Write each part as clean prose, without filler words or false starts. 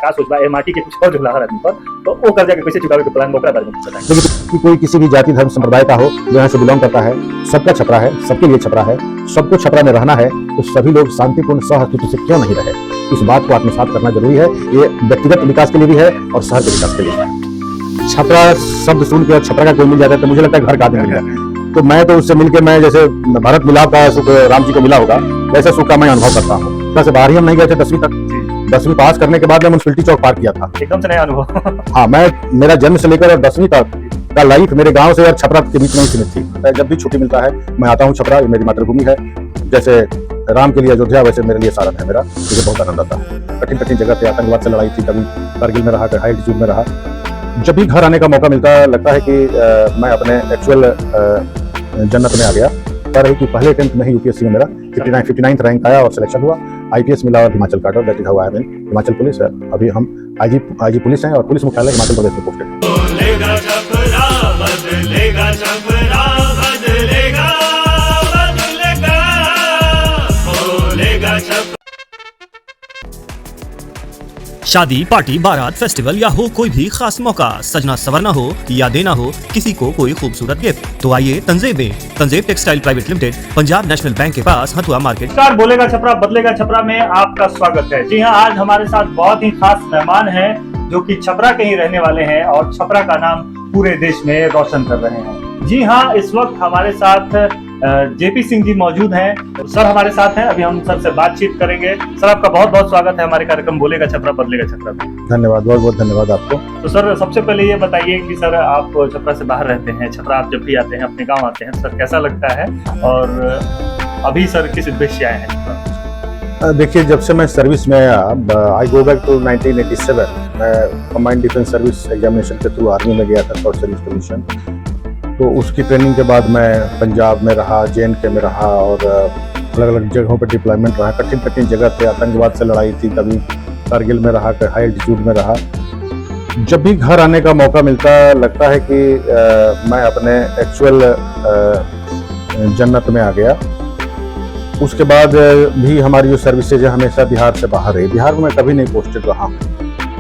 का सोच बा ए माटी के कुछ और जो हर आदमी पर तो वो कर्जा के कैसे चुकावे के प्लान ओकरा बारे में बताएं। देखिए कोई किसी भी जाति धर्म संप्रदाय का हो जो यहाँ से बिलोंग करता है, सबका छपरा है, सबके लिए छपरा है, सबको छपरा में रहना है, तो सभी लोग शांतिपूर्ण सहअस्तित्व से क्यों नहीं रहे, इस बात को आत्मसात करना जरूरी है। ये व्यक्तिगत विकास के लिए भी है और शहर के विकास के लिए है। छपरा शब्द सुन के छपरा का कोई मिल जाता है तो मुझे लगता है घर का आदमी मिल जाए, तो मैं तो उससे मिलकर मैं जैसे भारत मिलाप का सुख राम जी को मिला होगा वैसा सुख का मैं अनुभव करता हूँ। वैसे बाहर ही हम नहीं गए थे 10वीं तक, 10वीं पास करने के बाद मैं म्युनिसिपैलिटी चौक पार किया था, एकदम से नया अनुभव। हाँ, मेरा जन्म से लेकर 10वीं तक का लाइफ मेरे गांव से और छपरा के बीच में ही सीमित थी। जब भी छुट्टी मिलता है मैं आता हूँ छपरा, ये मेरी मातृभूमि है। जैसे राम के लिए अयोध्या वैसे मेरे लिए सारन है मेरा, मुझे बहुत आनंद आता है। कठिन कठिन जगह पे आतंकवाद से लड़ाई थी, कभी कारगिल में रहा, हाई एल्टीट्यूड में रहा। जब भी घर आने का मौका मिलता है लगता है कि मैं अपने एक्चुअल जन्नत में आ गया। पर है कि पहले अटेम्प्ट में ही यूपीएससी में मेरा 59th रैंक आया और सिलेक्शन हुआ, आईपीएस मिला और Himachal cadre, that is how I am in Himachal police है। अभी हम आईजी पुलिस हैं और पुलिस मुख्यालय हिमाचल प्रदेश में पोस्टेड। शादी, पार्टी, बारात, फेस्टिवल या हो कोई भी खास मौका, सजना संवरना हो या देना हो किसी को कोई खूबसूरत गिफ्ट, तो आइए तंजेब में। Tanjeb textile private limited, Punjab national bank के पास, हथुआ मार्केट। नमस्कार, बोलेगा छपरा बदलेगा छपरा में आपका स्वागत है। जी हाँ, आज हमारे साथ बहुत ही खास मेहमान हैं जो कि छपरा के ही रहने वाले हैं और छपरा का नाम पूरे देश में रोशन कर रहे हैं। जी हाँ, इस वक्त हमारे साथ जेपी सिंह जी मौजूद हैं। सर हमारे साथ हैं, अभी हम सर से बातचीत करेंगे। सर आपका बहुत बहुत स्वागत है हमारे कार्यक्रम बोलेगा छपरा बदलेगा छपरा में। धन्यवाद, बहुत बहुत धन्यवाद आपको। तो सर सबसे पहले ये बताइए कि सर आप छपरा से बाहर रहते हैं, छपरा आप जब भी आते हैं अपने गांव आते हैं, सर कैसा लगता है और अभी सर किस उद्देश्य से आए हैं छपरा? देखिए, जब से मैं सर्विस में आया, आई गो बैक टू 1987। मैं कमांड डिफेंस सर्विस एग्जामिनेशन के थ्रू आर्मी में गया था, शॉर्ट सर्विस कमीशन। तो उसकी ट्रेनिंग के बाद मैं पंजाब में रहा, JNK में रहा और अलग अलग जगहों पर डिप्लॉयमेंट रहा। कठिन कठिन जगह पे आतंकवाद से लड़ाई थी, कभी कारगिल में रहा, हाई एल्टीट्यूड में रहा। जब भी घर आने का मौका मिलता लगता है कि मैं अपने एक्चुअल जन्नत में आ गया। उसके बाद भी हमारी जो सर्विसेज है हमेशा बिहार से बाहर रही। बिहार में मैं कभी नहीं पोस्टेड रहा हूँ,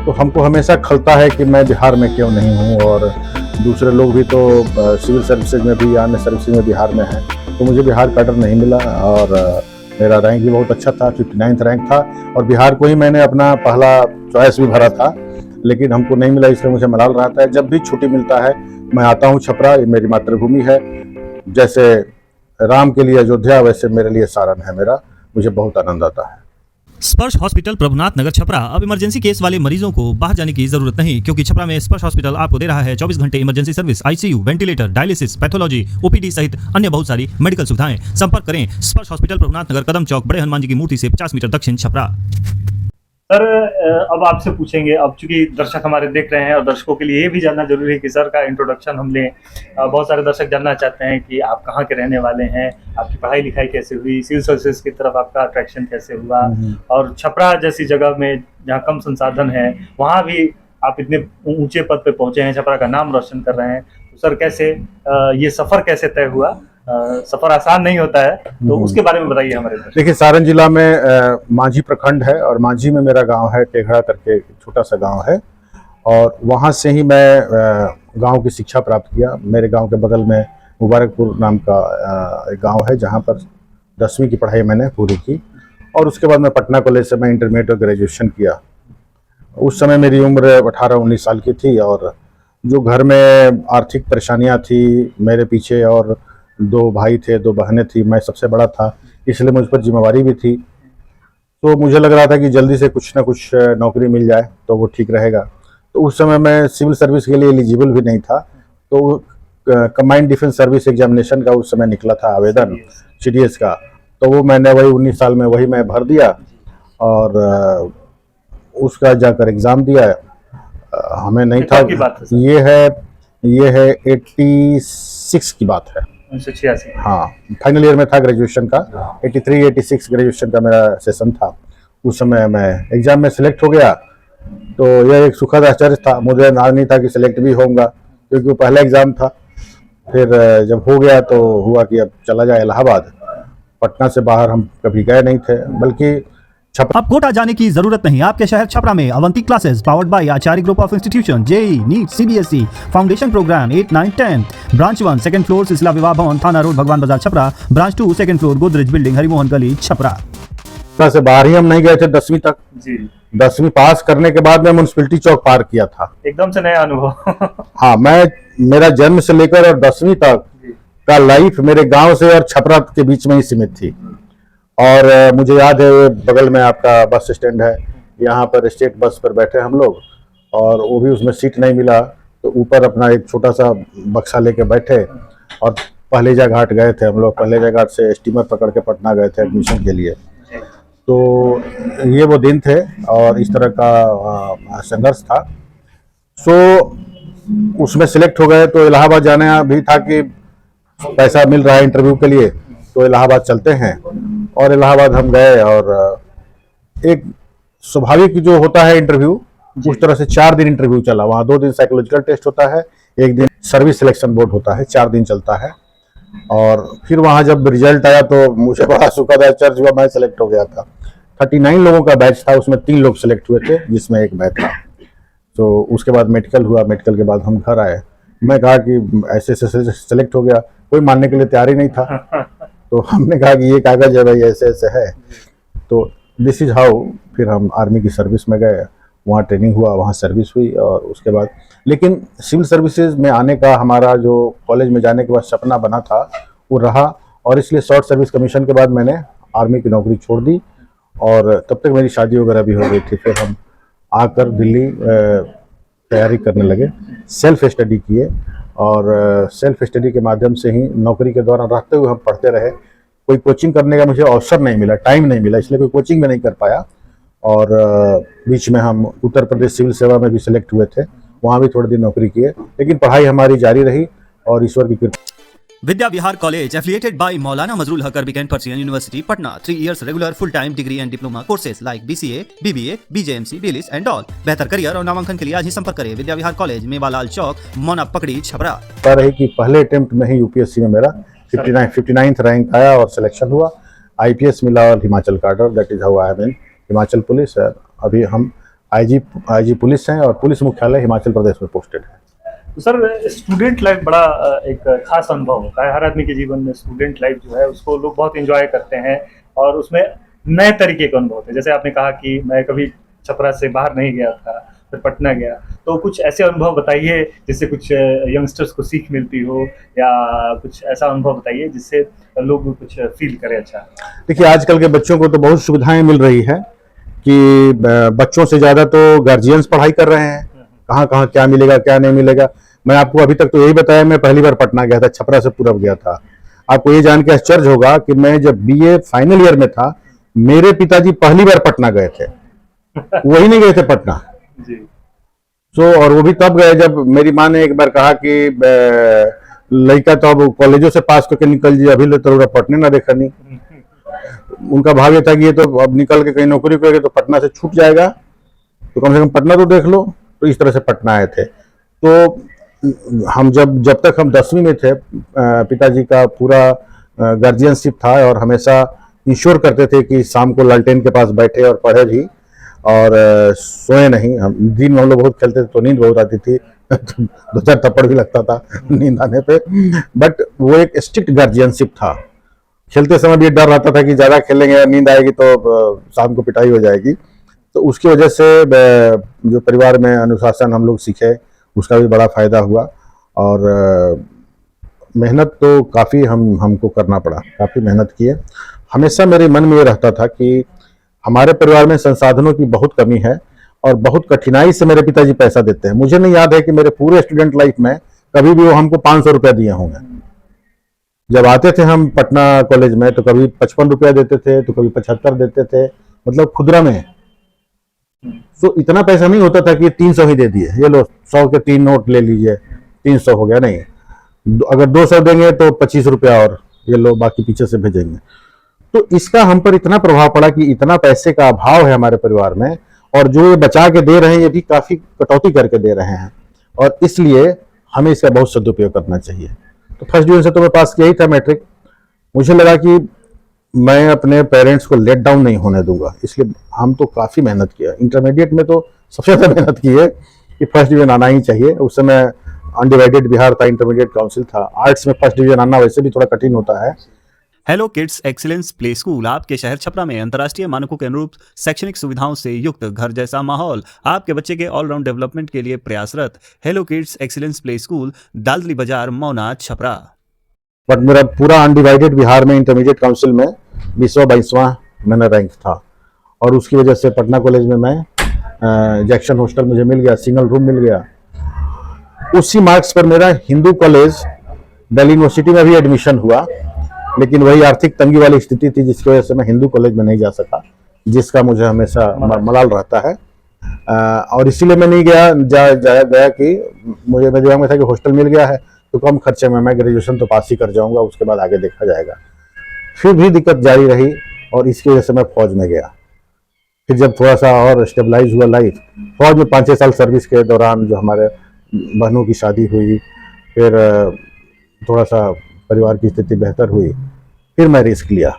तो हमको हमेशा खलता है कि मैं बिहार में क्यों नहीं हूँ। और दूसरे लोग भी तो सिविल सर्विसेज में भी, अन्य सर्विसेज में बिहार में हैं, तो मुझे बिहार काडर नहीं मिला। और मेरा रैंक भी बहुत अच्छा था, 59th रैंक था और बिहार को ही मैंने अपना पहला चॉइस भी भरा था, लेकिन हमको नहीं मिला, इसलिए मुझे मलाल रहता है। जब भी छुट्टी मिलता है मैं आता हूँ छपरा, ये मेरी मातृभूमि है। जैसे राम के लिए अयोध्या वैसे मेरे लिए सारन है मेरा, मुझे बहुत आनंद आता है। स्पर्श हॉस्पिटल प्रभुनाथ नगर छपरा। अब इमरजेंसी केस वाले मरीजों को बाहर जाने की जरूरत नहीं, क्योंकि छपरा में स्पर्श हॉस्पिटल आपको दे रहा है 24 घंटे emergency service, ICU, ventilator, dialysis, pathology, OPD सहित अन्य बहुत सारी मेडिकल सुविधाएं। संपर्क करें स्पर्श हॉस्पिटल प्रभुनाथ नगर, कदम चौक, बड़े हनुमान जी की मूर्ति से 50 मीटर दक्षिण छपरा। सर अब आपसे पूछेंगे, अब चूंकि दर्शक हमारे देख रहे हैं और दर्शकों के लिए ये भी जानना जरूरी है कि सर का इंट्रोडक्शन हम लें। बहुत सारे दर्शक जानना चाहते हैं कि आप कहाँ के रहने वाले हैं, आपकी पढ़ाई लिखाई कैसे हुई, सिविल सर्विसेज की तरफ आपका अट्रैक्शन कैसे हुआ, और छपरा जैसी जगह में जहाँ कम संसाधन है वहाँ भी आप इतने ऊंचे पद पे पहुंचे हैं, छपरा का नाम रोशन कर रहे हैं। तो सर कैसे ये सफर कैसे तय हुआ? सफर आसान नहीं होता है, तो उसके बारे में बताइए हमारे। देखिए, सारण जिला में मांझी प्रखंड है और मांझी में मेरा गांव है, टेघड़ा करके छोटा सा गांव है। और वहां से ही मैं गांव की शिक्षा प्राप्त किया। मेरे गांव के बगल में मुबारकपुर नाम का एक गांव है, जहां पर 10वीं की पढ़ाई मैंने पूरी की। और उसके बाद मैं पटना कॉलेज से मैं इंटरमीडिएट और ग्रेजुएशन किया। उस समय मेरी उम्र 18-19 साल की थी और जो घर में आर्थिक परेशानियाँ थी मेरे पीछे, और 2 भाई थे, 2 बहनें थी, मैं सबसे बड़ा था, इसलिए मुझ पर जिम्मेवारी भी थी। तो मुझे लग रहा था कि जल्दी से कुछ ना कुछ नौकरी मिल जाए तो वो ठीक रहेगा। तो उस समय मैं सिविल सर्विस के लिए एलिजिबल भी नहीं था, तो कमांड डिफेंस सर्विस एग्जामिनेशन का उस समय निकला था आवेदन, CDS का। तो वो मैंने वही 19 साल में वही मैं भर दिया और उसका जाकर एग्ज़ाम दिया। हमें नहीं था, ये है 86 की बात है, 1986। हाँ, फाइनल ईयर में था ग्रेजुएशन का। 83-86 ग्रेजुएशन का मेरा सेशन था। उस समय मैं एग्जाम में सिलेक्ट हो गया, तो यह एक सुखद आश्चर्य था। मुझे नाम नहीं था कि सिलेक्ट भी होऊंगा, क्योंकि वो पहला एग्जाम था। फिर जब हो गया तो हुआ कि अब चला जाए इलाहाबाद। पटना से बाहर हम कभी गए नहीं थे, बल्कि अब कोटा जाने की जरूरत नहीं, आपके शहर छपरा में Avanti classes powered by Acharya group of institution, JEE, NEET, CBSE, foundation programme 8, 9, 10, branch 1 second floor Silsila Vivah Bhawan, Thana road, Bhagwan Bazar, Chhapra, branch 2 second floor Godrej building, Harimohan गली, छपरा। से बाहर ही हम नहीं गए थे 10वीं तक। जी, 10वीं पास करने के बाद मैं म्युनिसिपैलिटी चौक पार किया था। एकदम से नया अनुभव। हाँ, मेरा जन्म से लेकर और 10वीं तक का लाइफ मेरे गांव से और छपरा के बीच में ही सीमित थी। और मुझे याद है बगल में आपका बस स्टैंड है, यहाँ पर स्टेट बस पर बैठे हम लोग, और वो भी उसमें सीट नहीं मिला तो ऊपर अपना एक छोटा सा बक्सा लेके बैठे और पहलेजा घाट गए थे हम लोग। पहलेजा घाट से स्टीमर पकड़ के पटना गए थे एडमिशन के लिए। तो ये वो दिन थे और इस तरह का संघर्ष था। सो उसमें सिलेक्ट हो गए तो इलाहाबाद जाना भी था कि पैसा मिल रहा है इंटरव्यू के लिए, तो इलाहाबाद चलते हैं। और इलाहाबाद हम गए और एक स्वाभाविक जो होता है इंटरव्यू, उस तरह से 4 दिन इंटरव्यू चला। वहाँ 2 दिन साइकोलॉजिकल टेस्ट होता है, 1 दिन सर्विस सिलेक्शन बोर्ड होता है, 4 दिन चलता है। और फिर वहाँ जब रिजल्ट आया तो मुझे बड़ा सुखद आश्चर्य हुआ, मैं सिलेक्ट हो गया था। 39 लोगों का बैच था, उसमें 3 लोग सिलेक्ट हुए थे, जिसमें एक मैं था। तो उसके बाद मेडिकल हुआ, मेडिकल के बाद हम घर आए। मैं कहा कि ऐसे सेलेक्ट हो गया, कोई मानने के लिए तैयार ही नहीं था। तो हमने कहा कि ये कागज है भाई, ऐसे ऐसे है, तो दिस इज हाउ। फिर हम आर्मी की सर्विस में गए, वहाँ ट्रेनिंग हुआ, वहाँ सर्विस हुई। और उसके बाद लेकिन सिविल सर्विसेज में आने का हमारा जो कॉलेज में जाने के बाद सपना बना था वो रहा, और इसलिए शॉर्ट सर्विस कमीशन के बाद मैंने आर्मी की नौकरी छोड़ दी। और तब तक मेरी शादी वगैरह भी हो गई थी। फिर हम आकर दिल्ली तैयारी करने लगे, सेल्फ स्टडी किए, और सेल्फ स्टडी के माध्यम से ही नौकरी के दौरान रहते हुए हम पढ़ते रहे। कोई कोचिंग करने का मुझे अवसर नहीं मिला, टाइम नहीं मिला, इसलिए कोई कोचिंग में नहीं कर पाया। और बीच में हम उत्तर प्रदेश सिविल सेवा में भी सिलेक्ट हुए थे, वहाँ भी थोड़े दिन नौकरी किए, लेकिन पढ़ाई हमारी जारी रही और ईश्वर की कृपा। Vidya Vihar college affiliated by Maulana Mazrul Haq Arabic and Persian University, Patna. 3 years regular full-time degree and diploma courses like BCA, BBA, BJMC, BLIS and all. बेहतर करियर और नामांकन के लिए आज ही संपर्क करें विद्या विहार कॉलेज, मेवालाल चौक, मोना पकड़ी, छपरा। रही कि पहले अटेम्प्ट में ही यूपीएससी में मेरा 59th रैंक आया और सिलेक्शन हुआ। आईपीएस मिला और हिमाचल कार्डर, that is how I am in Himachal police. अभी हम आईजी पुलिस हैं और पुलिस मुख्यालय हिमाचल प्रदेश में पोस्टेड है। तो सर, स्टूडेंट लाइफ बड़ा एक खास अनुभव होता है। हर आदमी के जीवन में स्टूडेंट लाइफ जो है उसको लोग बहुत एंजॉय करते हैं, और उसमें नए तरीके के अनुभव होते हैं। जैसे आपने कहा कि मैं कभी छपरा से बाहर नहीं गया था, फिर पटना गया, तो कुछ ऐसे अनुभव बताइए जिससे कुछ यंगस्टर्स को सीख मिलती हो, या कुछ ऐसा अनुभव बताइए जिससे लोग कुछ फील करें। अच्छा, देखिए, आजकल के बच्चों को तो बहुत सुविधाएं मिल रही है कि बच्चों से ज़्यादा तो गार्जियंस पढ़ाई कर रहे हैं, कहाँ कहाँ क्या मिलेगा क्या नहीं मिलेगा। मैं आपको अभी तक तो यही बताया, मैं पहली बार पटना गया था, छपरा से पूरब गया था। आपको ये जान के आश्चर्य होगा कि मैं जब बीए फाइनल ईयर में था, मेरे पिताजी पहली बार पटना गए थे, वही नहीं गए थे पटना जी। और वो भी तब गए जब मेरी माँ ने एक बार कहा कि लड़का तो अब कॉलेजों से पास करके निकल जी, अभी ले तो पटने ना देखा नहीं। उनका भाव ये था कि ये तो अब निकल के कहीं नौकरी करेगा तो पटना से छूट जाएगा, तो कम से कम पटना तो देख लो। तो इस तरह से पटना आए थे। तो हम जब तक हम 10वीं में थे, पिताजी का पूरा गार्जियनशिप था और हमेशा इंश्योर करते थे कि शाम को लालटेन के पास बैठे और पढ़े भी, और सोए नहीं। हम दिन में हम लोग बहुत खेलते थे तो नींद बहुत आती थी 2-4 थप्पड़ भी लगता था नींद आने पे। बट वो एक स्ट्रिक्ट गार्जियनशिप था। खेलते समय भी डर रहता था कि ज़्यादा खेलेंगे, नींद आएगी तो शाम को पिटाई हो जाएगी। तो उसकी वजह से जो परिवार में अनुशासन हम लोग सीखे, उसका भी बड़ा फायदा हुआ। और मेहनत तो काफ़ी हमको करना पड़ा, काफ़ी मेहनत किए। हमेशा मेरे मन में ये रहता था कि हमारे परिवार में संसाधनों की बहुत कमी है और बहुत कठिनाई से मेरे पिताजी पैसा देते हैं। मुझे नहीं याद है कि मेरे पूरे स्टूडेंट लाइफ में कभी भी वो हमको 500 रुपया दिए होंगे। जब आते थे हम पटना कॉलेज में तो कभी 55 रुपया देते थे, तो कभी 75 देते थे, मतलब खुदरा में। तो इतना पैसा नहीं होता था कि 300 ही दे दिए, ये लो 100 के 3 नोट ले लीजिए, 300 हो गया। नहीं, अगर 200 देंगे तो 25 रुपया और ये लो, बाकी पीछे से भेजेंगे। तो इसका हम पर इतना प्रभाव पड़ा कि इतना पैसे का अभाव है हमारे परिवार में, और जो ये बचा के दे रहे हैं ये भी काफी कटौती करके दे रहे हैं, और इसलिए हमें इसका बहुत सदुपयोग करना चाहिए। तो फर्स्ट डिवीजन से तो मैं पास किया ही था मैट्रिक। मुझे लगा कि मैं अपने पेरेंट्स को लेट डाउन नहीं होने दूंगा, इसलिए हम तो काफ़ी मेहनत किया। इंटरमीडिएट में तो सबसे ज़्यादा मेहनत की है कि फर्स्ट डिवीजन आना ही चाहिए। उस समय अनडिवाइडेड बिहार था, इंटरमीडिएट काउंसिल था। आर्ट्स में फर्स्ट डिवीजन आना वैसे भी थोड़ा कठिन होता है। Hello kids excellence play school आपके शहर छपरा में अंतर्राष्ट्रीय मानकों के अनुरूप शैक्षणिक सुविधाओं से युक्त घर जैसा माहौल, आपके बच्चे के ऑलराउंड डेवलपमेंट के लिए प्रयासरत। Hello kids excellence play school, Daldali बाजार, मौना, छपरा। बट मेरा पूरा अनडिवाइडेड बिहार में इंटरमीडिएट काउंसिल में 20वां मैंने रैंक था, और उसकी वजह से पटना कॉलेज में मैं जैक्सन हॉस्टल मुझे मिल गया, सिंगल रूम मिल गया। उसी मार्क्स पर मेरा हिंदू कॉलेज दिल्ली यूनिवर्सिटी में भी एडमिशन हुआ, लेकिन वही आर्थिक तंगी वाली स्थिति थी जिसकी वजह से मैं हिंदू कॉलेज में नहीं जा सका, जिसका मुझे हमेशा मलाल रहता है। और इसीलिए मैं नहीं गया कि मुझे मेरे दिमाग में था कि हॉस्टल मिल गया है तो कम खर्चे में मैं ग्रेजुएशन तो पास ही कर जाऊंगा, उसके बाद आगे देखा जाएगा। फिर भी दिक्कत जारी रही और इसकी वजह से मैं फौज में गया। फिर जब थोड़ा सा और स्टेबलाइज हुआ लाइफ, फौज में 5-6 साल सर्विस के दौरान जो हमारे बहनों की शादी हुई, फिर थोड़ा सा परिवार की स्थिति बेहतर हुई, फिर मैं रिस्क लिया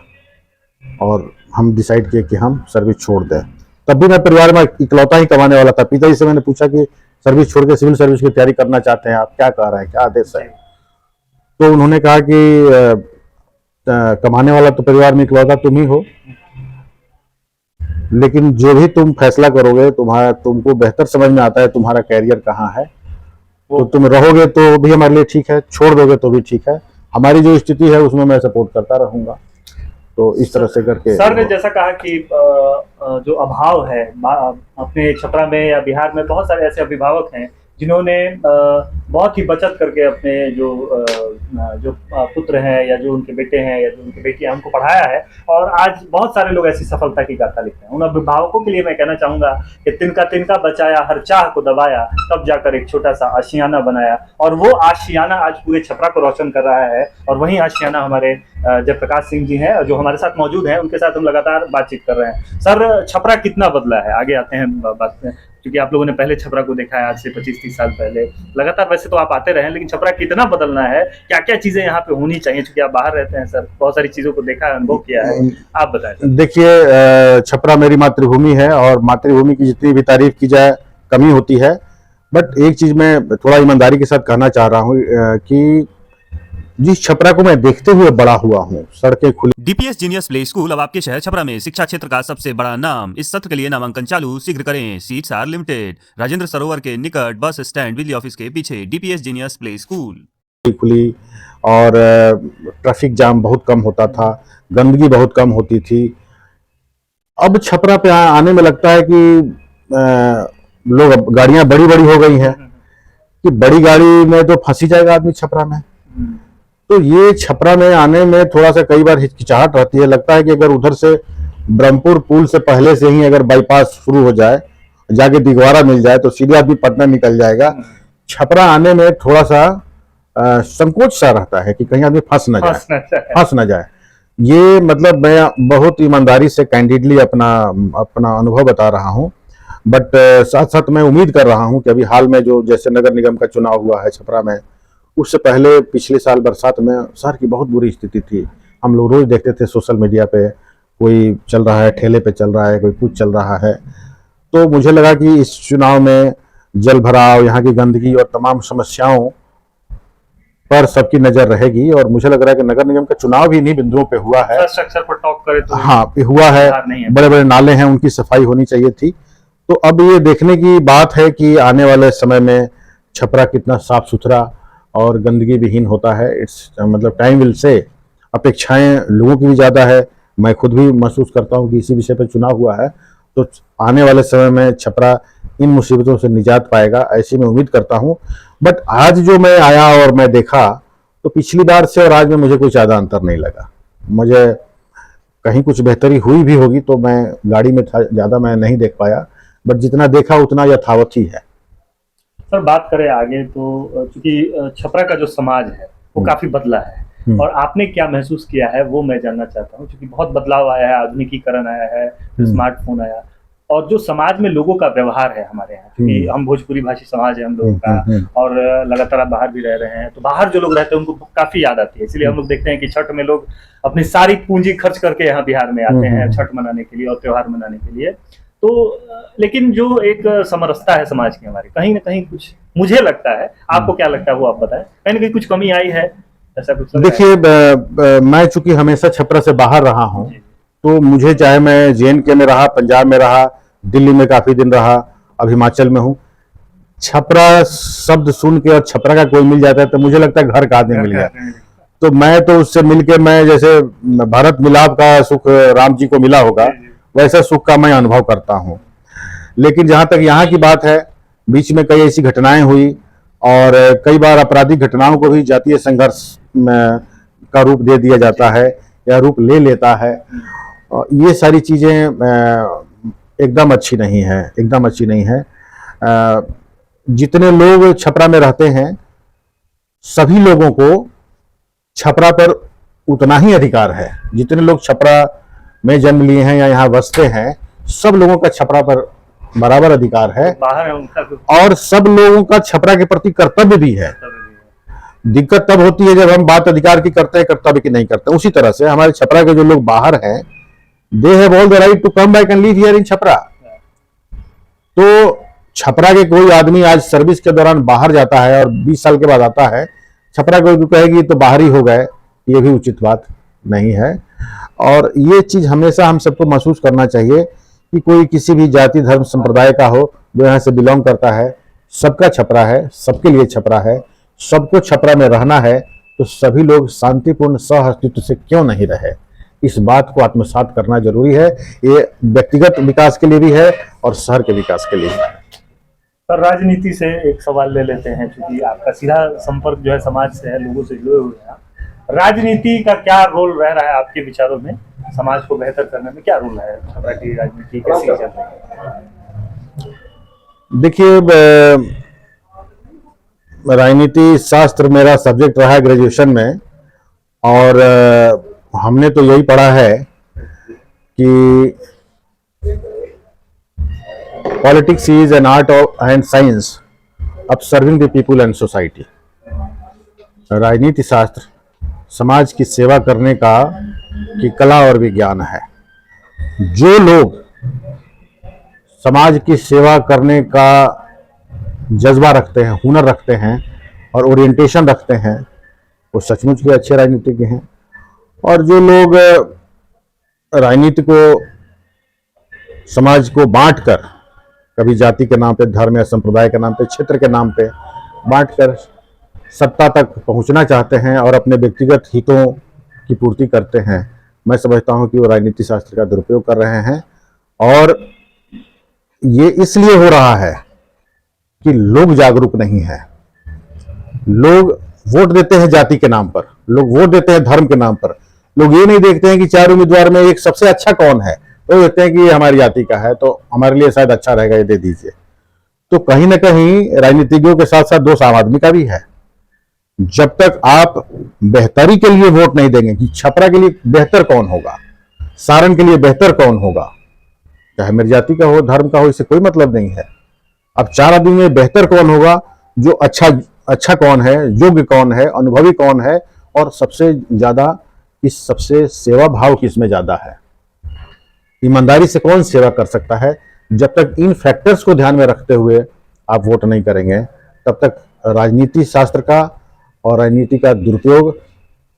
और हम डिसाइड किए कि हम सर्विस छोड़ दें। तब भी मैं परिवार में इकलौता ही कमाने वाला था। पिताजी से मैंने पूछा कि सर्विस छोड़ के सिविल सर्विस की तैयारी करना चाहते हैं आप, क्या कह रहे हैं, क्या आदेश है? तो उन्होंने कहा कि कमाने वाला तो परिवार में इकलौता तुम ही हो, लेकिन जो भी तुम फैसला करोगे तुमको बेहतर समझ में आता है तुम्हारा कैरियर कहाँ है, तो तुम रहोगे तो भी हमारे लिए ठीक है, छोड़ दोगे तो भी ठीक है, हमारी जो स्थिति है उसमें मैं सपोर्ट करता रहूंगा। तो इस तरह से करके सर ने जैसा कहा कि जो अभाव है अपने छपरा में या बिहार में, बहुत सारे ऐसे अभिभावक हैं जिन्होंने बहुत ही बचत करके अपने जो पुत्र हैं या जो उनके बेटे हैं या जो उनकी बेटियां उनको पढ़ाया है, और आज बहुत सारे लोग ऐसी सफलता की गाथा लिखते हैं। उन अभिभावकों के लिए मैं कहना चाहूंगा कि तिनका तिनका बचाया, हर चाह को दबाया, तब जाकर एक छोटा सा आशियाना बनाया, और वो आशियाना आज पूरे छपरा को रोशन कर रहा है। और वही आशियाना हमारे जयप्रकाश सिंह जी हैं जो हमारे साथ मौजूद हैं, उनके साथ हम लगातार बातचीत कर रहे हैं। सर, छपरा कितना बदला है? आगे आते हैं बात में, क्योंकि आप लोगों ने पहले छपरा को देखा है आज से 25-30 साल पहले। लगातार वैसे तो आप आते रहे, लेकिन छपरा कितना बदलना है, क्या क्या चीजें यहाँ पे होनी चाहिए? क्योंकि आप बाहर रहते हैं सर, बहुत सारी चीजों को देखा है, अनुभव किया है, आप बताएं। देखिए, छपरा मेरी मातृभूमि है और मातृभूमि की जितनी भी तारीफ की जाए कमी होती है। बट एक चीज मैं थोड़ा ईमानदारी के साथ कहना चाह रहा हूँ कि जिस छपरा को मैं देखते हुए बड़ा हुआ हूँ, सड़कें खुली। डीपीएस जीनियस प्ले स्कूल अब आपके शहर छपरा में शिक्षा क्षेत्र का सबसे बड़ा नाम। इस सत्र के लिए नामांकन चालू, शीघ्र करें, सीट्स आर लिमिटेड। राजेंद्र सरोवर के निकट, बस स्टैंड, बिजली ऑफिस के पीछे, डीपीएस जीनियस प्ले स्कूल खुली और ट्रैफिक जाम बहुत कम होता था, गंदगी बहुत कम होती थी। अब छपरा पे आने में लगता है कि लोग गाड़ियां बड़ी बड़ी हो गई हैं कि बड़ी गाड़ी में तो फंसी जाएगा आदमी छपरा में। तो ये छपरा में आने में थोड़ा सा कई बार हिचकिचाहट रहती है। लगता है कि अगर उधर से ब्रह्मपुर पुल से पहले से ही अगर बाईपास शुरू हो जाए, जाके दिगवारा मिल जाए, तो सीधे आदमी पटना निकल जाएगा। छपरा आने में थोड़ा सा संकोच सा रहता है कि कहीं आदमी फंस ना जाए। ये मतलब मैं बहुत ईमानदारी से कैंडिडली अपना अनुभव बता रहा हूँ। बट साथ साथ मैं उम्मीद कर रहा हूँ कि अभी हाल में जो जैसे नगर निगम का चुनाव हुआ है छपरा में, उससे पहले पिछले साल बरसात में शहर की बहुत बुरी स्थिति थी। हम लोग रोज देखते थे सोशल मीडिया पे, कोई चल रहा है ठेले पे चल रहा है, कोई कुछ चल रहा है। तो मुझे लगा कि इस चुनाव में जल भराव, यहाँ की गंदगी और तमाम समस्याओं पर सबकी नजर रहेगी। और मुझे लग रहा है कि नगर निगम का चुनाव भी इन्हीं बिंदुओं पे हुआ है। इंफ्रास्ट्रक्चर पर टॉक करें तो हाँ, हुआ है। बड़े बड़े नाले हैं, उनकी सफाई होनी चाहिए थी। तो अब ये देखने की बात है कि आने वाले समय में छपरा कितना साफ सुथरा और गंदगी विहीन होता है। इट्स मतलब टाइम विल से। अपेक्षाएं लोगों की भी ज्यादा है, मैं खुद भी महसूस करता हूं कि इसी विषय पर चुनाव हुआ है, तो आने वाले समय में छपरा इन मुसीबतों से निजात पाएगा, ऐसी मैं उम्मीद करता हूं। बट आज जो मैं आया और मैं देखा, तो पिछली बार से और आज में मुझे कोई ज्यादा अंतर नहीं लगा। मुझे कहीं कुछ बेहतरी हुई भी होगी तो मैं गाड़ी में था, ज्यादा मैं नहीं देख पाया, बट जितना देखा उतना यथावत ही है। सर, बात करें आगे तो चूंकि छपरा का जो समाज है वो काफी बदला है, और आपने क्या महसूस किया है वो मैं जानना चाहता हूँ। क्योंकि बहुत बदलाव आया है, आधुनिकीकरण आया है, स्मार्टफोन आया, और जो समाज में लोगों का व्यवहार है हमारे यहाँ, कि हम भोजपुरी भाषी समाज है हम लोगों का, और लगातार आप बाहर भी रह रहे हैं, तो बाहर जो लोग रहते हैं उनको काफी याद आती है। इसलिए हम लोग देखते हैं कि छठ में लोग अपनी सारी पूंजी खर्च करके यहाँ बिहार में आते हैं छठ मनाने के लिए और त्योहार मनाने के लिए। तो लेकिन जो एक समरसता है समाज की हमारी, कहीं ना कहीं कुछ मुझे लगता है, आपको क्या लगता है वो आप बताएं, कहीं ना कहीं कुछ कमी आई है, ऐसा कुछ? देखिए, मैं चूंकि हमेशा छपरा से बाहर रहा हूँ, तो मुझे, चाहे मैं JNK में रहा, पंजाब में रहा, दिल्ली में काफी दिन रहा, अब हिमाचल में हूँ, छपरा शब्द सुन के और छपरा का कोई मिल जाता है तो मुझे लगता है घर का आदमी मिल गया। तो मैं तो उससे मिलके, मैं जैसे भारत मिलाप का सुख राम जी को मिला होगा, वैसा सुख का मैं अनुभव करता हूँ। लेकिन जहां तक यहाँ की बात है, बीच में कई ऐसी घटनाएं हुई और कई बार आपराधिक घटनाओं को भी जातीय संघर्ष का रूप दे दिया जाता है या रूप ले लेता है। ये सारी चीजें एकदम अच्छी नहीं है, एकदम अच्छी नहीं है। जितने लोग छपरा में रहते हैं, सभी लोगों को छपरा पर उतना ही अधिकार है। जितने लोग छपरा में जन्म लिए हैं या यहाँ बसते हैं, सब लोगों का छपरा पर बराबर अधिकार है, बाहर है उनका और सब लोगों का छपरा के प्रति कर्तव्य भी है। दिक्कत तब होती है जब हम बात अधिकार की करते हैं, कर्तव्य की नहीं करते। उसी तरह से हमारे छपरा के जो लोग बाहर हैं, they have all the right to come back and live here in Chhapra. तो छपरा के कोई आदमी आज सर्विस के दौरान बाहर जाता है और 20 साल के बाद आता है, छपरा कोई कहेगी तो बाहर ही हो गए, ये भी उचित बात नहीं है। और ये चीज हमेशा हम सबको महसूस करना चाहिए कि कोई किसी भी जाति धर्म संप्रदाय का हो, जो यहाँ से बिलोंग करता है, सबका छपरा है, सबके लिए छपरा है, सबको छपरा में रहना है, तो सभी लोग शांतिपूर्ण सह अस्तित्व से क्यों नहीं रहे, इस बात को आत्मसात करना जरूरी है। ये व्यक्तिगत विकास के लिए भी है और शहर के विकास के लिए भी है। पर राजनीति से एक सवाल ले लेते हैं, क्योंकि आपका सीधा संपर्क जो है समाज से है, लोगों से जुड़े हुए हैं। राजनीति का क्या रोल रह रहा है आपके विचारों में, समाज को बेहतर करने में क्या रोल है छपरा की राजनीति, कैसी चल रही है? देखिए, राजनीति शास्त्र मेरा सब्जेक्ट रहा है ग्रेजुएशन में, और हमने तो यही पढ़ा है कि politics is an art and science of serving the people and society. राजनीति शास्त्र समाज की सेवा करने की कला और विज्ञान है। जो लोग समाज की सेवा करने का जज्बा रखते हैं, हुनर रखते हैं और ओरिएंटेशन रखते हैं, वो सचमुच के अच्छे राजनीतिज्ञ हैं। और जो लोग राजनीति को, समाज को बांटकर, कभी जाति के नाम पे, धर्म या संप्रदाय के नाम पे, क्षेत्र के नाम पे बांटकर सत्ता तक पहुंचना चाहते हैं और अपने व्यक्तिगत हितों की पूर्ति करते हैं, मैं समझता हूं कि वो राजनीति शास्त्र का दुरुपयोग कर रहे हैं। और ये इसलिए हो रहा है कि लोग जागरूक नहीं है। लोग वोट देते हैं जाति के नाम पर, लोग वोट देते हैं धर्म के नाम पर। लोग ये नहीं देखते हैं कि 4 उम्मीदवार में एक सबसे अच्छा कौन है, तो देखते हैं कि ये हमारी जाति का है तो हमारे लिए शायद अच्छा रहेगा, ये दे दीजिए। तो कहीं ना कहीं राजनीतिज्ञों के साथ साथ दोष आम आदमी का भी है। जब तक आप बेहतरी के लिए वोट नहीं देंगे कि छपरा के लिए बेहतर कौन होगा, सारण के लिए बेहतर कौन होगा, चाहे मेरी जाति का हो, धर्म का हो, इससे कोई मतलब नहीं है। अब 4 आदमी में बेहतर कौन होगा, जो अच्छा कौन है, योग्य कौन है, अनुभवी कौन है, और सबसे ज्यादा सबसे सेवा भाव किसमें ज्यादा है, ईमानदारी से कौन सेवा कर सकता है। जब तक इन फैक्टर्स को ध्यान में रखते हुए आप वोट नहीं करेंगे, तब तक राजनीति शास्त्र का और राजनीति का दुरुपयोग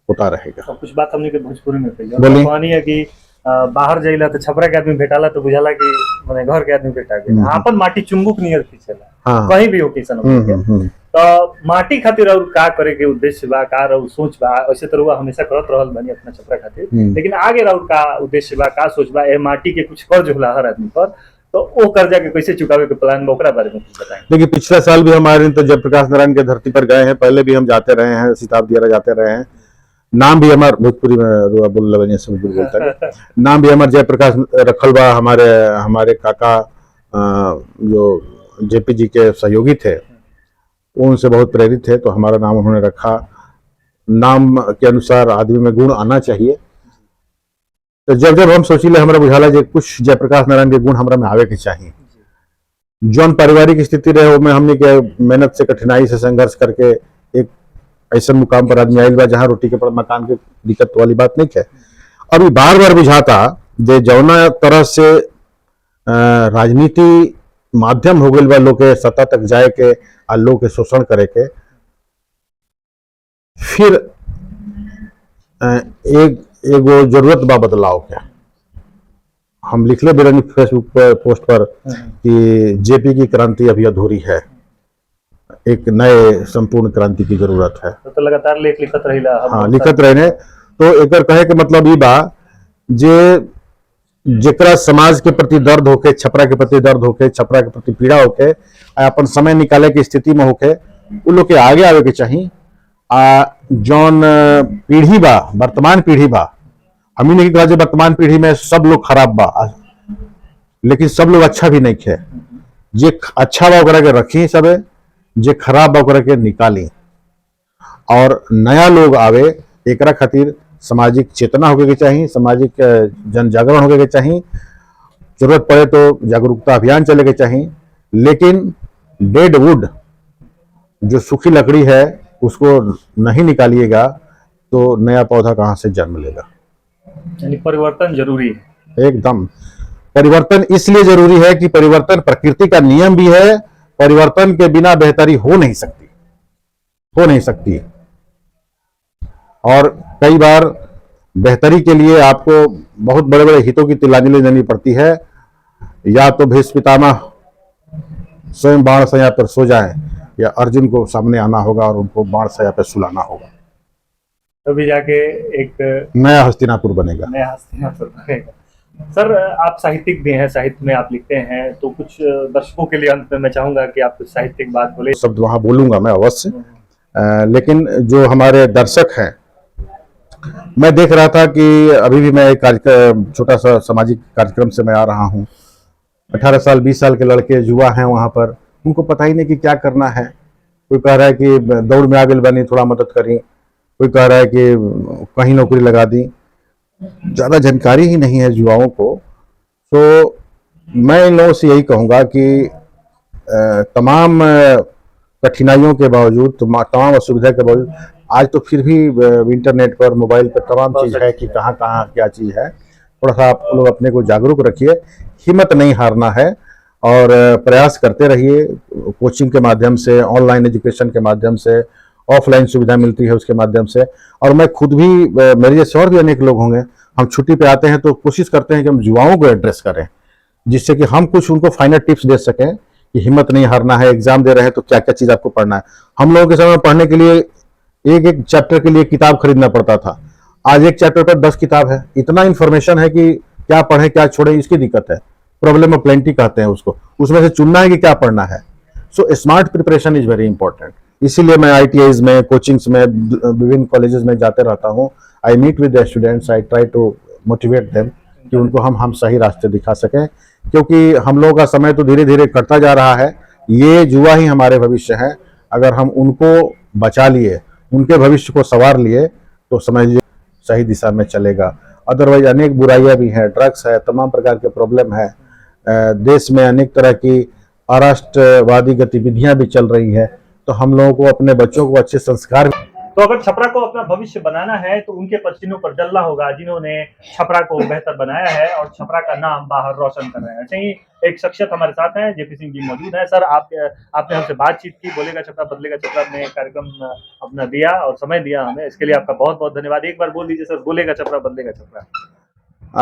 होता रहेगा। तो कुछ बात हमने के भोजपुरी में कही, बोलिए। कहानी है कि बाहर जाइला तो छपरा के आदमी भेटाला तो बुझाला कि माने घर के आदमी भेटा गया, आपन माटी चुंबक नियर खींचेला। हाँ। कहीं भी हो किसन हो, तो माटी खातिर और का करे के उद्देश्य बा, का रउ सोच बा, ऐसे तो रुआ हमेशा करत रहल बनी अपना छपरा खातिर, लेकिन आगे रउ का उद्देश्य बा, का सोच बा, ए माटी के कुछ कर्ज होला हर आदमी पर, तो वो कर्जा के कैसे चुकावे के प्लान बा, ओकरा बारे में कुछ बताएं। देखिए, पिछला साल भी हमारे तो जयप्रकाश नारायण के धरती पर गए हैं, पहले भी हम जाते रहे हैं, सिताब दियारा जाते रहे हैं। नाम भी हमारे भोजपुरी में बोलता है, नाम भी हमारे जयप्रकाश रखल बा। हमारे काका जो जेपी जी के सहयोगी थे, उनसे बहुत प्रेरित थे, तो हमारा नाम उन्होंने रखा। नाम के अनुसार आदमी में गुण आना चाहिए। तो जब जब हम सोचिले हमरा बुझाला जे कुछ जयप्रकाश नारायण के गुण हमरा में आवे के चाहिए। जौन पारिवारिक स्थिति रहे वो में हमने के मेहनत से कठिनाई से संघर्ष करके एक ऐसा मुकाम पर आदमी आयल बा जहाँ रोटी के पर मकान के दिक्कत वाली बात नहीं है। और ये बार बार बुझाता जे जौना तरह से राजनीति माध्यम हो गई बा लोग के सत्ता तक जाए के आ लोग के शोषण करे के, फिर एक एगो जरूरत बा बदलाव के। हम लिखले बिरनी फेसबुक पर पोस्ट पर कि जेपी की क्रांति अभी अधूरी है, एक नए संपूर्ण क्रांति की जरूरत है। तो लगातार लेख लिखत रहिला। हाँ, लिखत रहने तो एकर कहे के मतलब ई बा जे जेकरा समाज के प्रति दर्द होके, छपरा के प्रति दर्द होके, छपरा के प्रति पीड़ा होके, अपन समय निकाले की स्थिति में होके उ लोग के आगे आवे के चाहिए। जौन पीढ़ी बा, वर्तमान पीढ़ी बा, हम ही नहीं कहा वर्तमान पीढ़ी में सब लोग खराब बा, लेकिन सब लोग अच्छा भी नहीं है। जे अच्छा बा ओकरा के रखी सबे, जे खराब बा ओकरा के निकाली और नया लोग आवे। एकरा खातिर सामाजिक चेतना होके के चाहिए, सामाजिक जन जागरण होके के चाहिए। जरूरत पड़े तो जागरूकता अभियान चले के चाहिए, लेकिन डेड वुड जो सूखी लकड़ी है उसको नहीं निकालिएगा तो नया पौधा कहाँ से जन्म लेगा। यानी परिवर्तन जरूरी है। एकदम परिवर्तन इसलिए जरूरी है कि परिवर्तन प्रकृति का नियम भी है। परिवर्तन के बिना बेहतरी हो नहीं सकती। और कई बार बेहतरी के लिए आपको बहुत बड़े बड़े हितों की तिलांजलि देनी पड़ती है। या तो भीष्म पितामह स्वयं बाण सया पर सो जाएं, या अर्जुन को सामने आना होगा और उनको बाण सया पर सुलाना होगा, तभी जाके एक नया हस्तिनापुर बनेगा। सर, आप साहित्यिक भी हैं, साहित्य में आप लिखते हैं, तो कुछ दर्शकों के लिए अंत में मैं चाहूंगा कि आप कुछ साहित्यिक बात बोले। शब्द वहां बोलूंगा मैं अवश्य, लेकिन जो हमारे दर्शक हैं, मैं देख रहा था कि अभी भी मैं एक कार्यक्रम, छोटा सा सामाजिक कार्यक्रम से मैं आ रहा हूँ। 18 साल 20 साल के लड़के युवा हैं वहां पर, उनको पता ही नहीं कि क्या करना है। कोई कह रहा है कि दौड़ में आगे बनी, थोड़ा मदद करी, कोई कह रहा है कि कहीं नौकरी लगा दी। ज्यादा जानकारी ही नहीं है युवाओं को। तो मैं इन लोगों से यही कहूंगा कि तमाम कठिनाइयों के बावजूद, तमाम असुविधा के बावजूद, आज तो फिर भी इंटरनेट पर, मोबाइल पर तमाम चीज है कि कहाँ कहाँ क्या चीज है। थोड़ा सा आप लोग अपने को जागरूक रखिए, हिम्मत नहीं हारना है और प्रयास करते रहिए। कोचिंग के माध्यम से, ऑनलाइन एजुकेशन के माध्यम से, ऑफलाइन सुविधा मिलती है उसके माध्यम से। और मैं खुद भी, मेरे जैसे और भी अनेक लोग होंगे, हम छुट्टी पे आते हैं तो कोशिश करते हैं कि हम युवाओं को एड्रेस करें, जिससे कि हम कुछ उनको फाइनल टिप्स दे सकें कि हिम्मत नहीं हारना है। एग्जाम दे रहे हैं तो क्या क्या चीज आपको पढ़ना है। हम लोगों के समय पढ़ने के लिए एक एक चैप्टर के लिए किताब खरीदना पड़ता था। आज एक चैप्टर पर 10 किताब है। इतना इंफॉर्मेशन है कि क्या पढ़े क्या छोड़े, इसकी दिक्कत है। प्रॉब्लम ऑफ प्लेंटी कहते हैं उसको, उसमें से चुनना है कि क्या पढ़ना है। So smart preparation is very important. इसीलिए मैं ITIs में, कोचिंग्स में, विभिन्न कॉलेजेस में जाते रहता हूँ। I meet with the students, I try to motivate them कि उनको हम सही रास्ते दिखा सकें, क्योंकि हम लोगों का समय तो धीरे धीरे कटता जा रहा है। ये युवा ही हमारे भविष्य हैं। अगर हम उनको बचा लिए, उनके भविष्य को संवार लिए, तो समझिए सही दिशा में चलेगा। अदरवाइज अनेक बुराइयां भी हैं, ड्रग्स है, तमाम प्रकार के प्रॉब्लम है। देश में अनेक तरह की अराष्ट्रवादी गतिविधियां भी चल रही है। तो हम लोगों को अपने बच्चों को अच्छे संस्कार। तो अगर छपरा को अपना भविष्य बनाना है तो उनके पसीनों पर जलना होगा, जिन्होंने छपरा को बेहतर बनाया है और छपरा का नाम बाहर रोशन कर रहे हैं। चाहिए एक शख्सियत हमारे साथ हैं, JP सिंह जी मौजूद है। सर, आपने हमसे बातचीत की, बोलेगा छपरा बदलेगा छपरा में कार्यक्रम अपना दिया और समय दिया हमें, इसके लिए आपका बहुत बहुत धन्यवाद। एक बार बोल दीजिए सर, बोलेगा छपरा बदलेगा छपरा।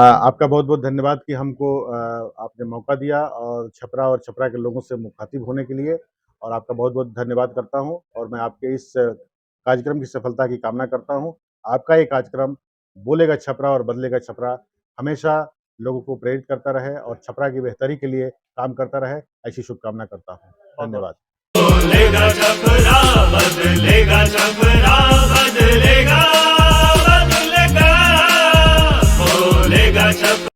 आपका बहुत बहुत धन्यवाद कि हमको आपने मौका दिया और छपरा के लोगों से मुखातिब होने के लिए। और आपका बहुत बहुत धन्यवाद करता हूं और मैं आपके इस कार्यक्रम की सफलता की कामना करता हूं। आपका ये कार्यक्रम बोलेगा छपरा और बदलेगा छपरा हमेशा लोगों को प्रेरित करता रहे और छपरा की बेहतरी के लिए काम करता रहे, ऐसी शुभकामना करता हूं। धन्यवाद। बोलेगा छपरा बदलेगा छपरा।